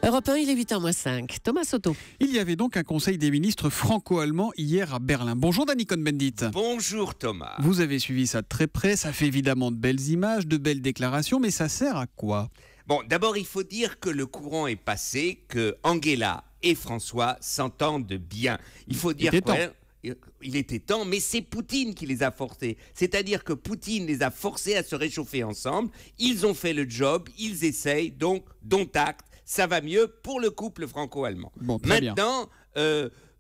Europe 1, il est 8h moins 5. Thomas Soto. Il y avait donc un conseil des ministres franco-allemand hier à Berlin. Bonjour Dany Cohn-Bendit. Bonjour Thomas. Vous avez suivi ça de très près, ça fait évidemment de belles images, de belles déclarations, mais ça sert à quoi ? Bon, d'abord il faut dire que le courant est passé, que Angela et François s'entendent bien. Il faut dire il était temps, mais c'est Poutine qui les a forcés. C'est-à-dire que Poutine les a forcés à se réchauffer ensemble. Ils ont fait le job, ils essayent, donc dont acte, ça va mieux pour le couple franco-allemand. Bon, maintenant,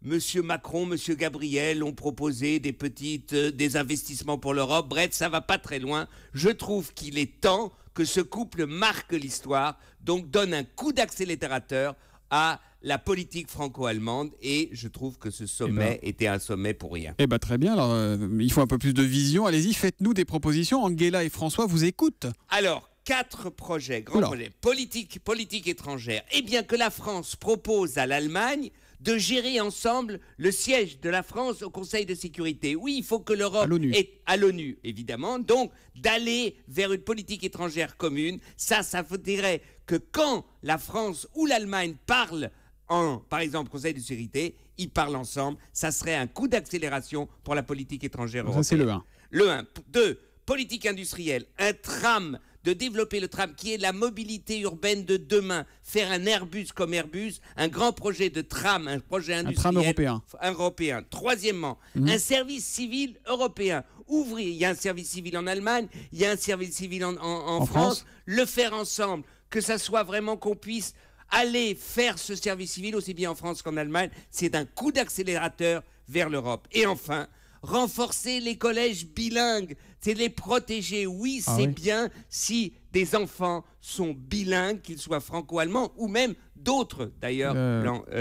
Monsieur Macron, Monsieur Gabriel ont proposé des investissements pour l'Europe. Bref, ça va pas très loin. Je trouve qu'il est temps que ce couple marque l'histoire, donc donne un coup d'accélérateur à la politique franco-allemande, et je trouve que ce sommet était un sommet pour rien. Très bien, alors il faut un peu plus de vision. Allez-y, faites-nous des propositions. Angela et François vous écoutent. Alors, 4 projets, grands projets. Politique étrangère. Eh bien que la France propose à l'Allemagne de gérer ensemble le siège de la France au Conseil de sécurité. Oui, il faut que l'Europe est à l'ONU, évidemment. Donc, d'aller vers une politique étrangère commune, ça dirait que quand la France ou l'Allemagne parlent par exemple, Conseil de sécurité, ils parlent ensemble. Ça serait un coup d'accélération pour la politique étrangère européenne. Ça, c'est le 1. Le 1. 2. Politique industrielle. Un tram, de développer le tram qui est la mobilité urbaine de demain. Faire un Airbus comme Airbus, un grand projet de tram, un projet industriel. Un tram européen. Troisièmement, un service civil européen. Ouvrir, il y a un service civil en Allemagne, il y a un service civil en France. Le faire ensemble, que ça soit vraiment qu'on puisse aller faire ce service civil aussi bien en France qu'en Allemagne, c'est un coup d'accélérateur vers l'Europe. Et enfin, renforcer les collèges bilingues, c'est les protéger. Oui, c'est bien si des enfants sont bilingues, qu'ils soient franco-allemands ou même d'autres, d'ailleurs,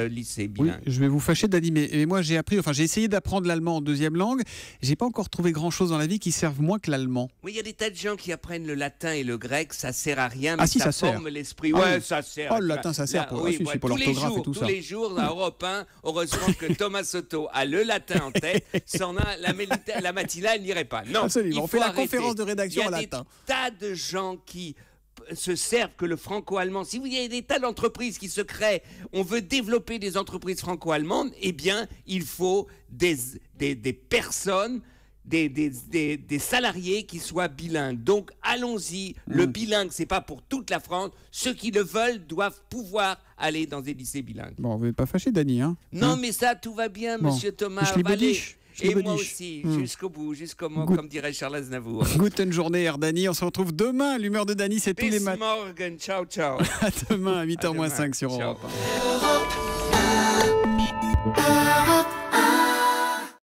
lycées bilingues. Oui, je vais vous fâcher, Dany, mais moi j'ai essayé d'apprendre l'allemand en deuxième langue. J'ai pas encore trouvé grand-chose dans la vie qui serve moins que l'allemand. Oui, il y a des tas de gens qui apprennent le latin et le grec, ça sert à rien, mais ça forme l'esprit. Ça sert. Oh, le latin, ça sert pour l'orthographe et tout ça. Tous les jours, à Europe 1, heureusement que Thomas Soto a le latin en tête, sans la matinale n'irait pas. Non, absolument. On fait la conférence de rédaction en latin. Il y a des tas de gens qui se servent que le franco-allemand. Si vous avez des tas d'entreprises qui se créent, on veut développer des entreprises franco-allemandes, eh bien, il faut des personnes, des salariés qui soient bilingues. Donc, allons-y. Le bilingue, c'est pas pour toute la France. Ceux qui le veulent doivent pouvoir aller dans des lycées bilingues. Bon, vous n'êtes pas fâché, Dany, hein ? Non, mais ça, tout va bien, monsieur Thomas. Et moi aussi, jusqu'au bout, comme dirait Charles Aznavour. Guten Journée, Herr Dany. On se retrouve demain. L'humeur de Dany, c'est tous les matins. Bis morgen, ciao, ciao. À demain, à 8h moins 5 sur Europe 1.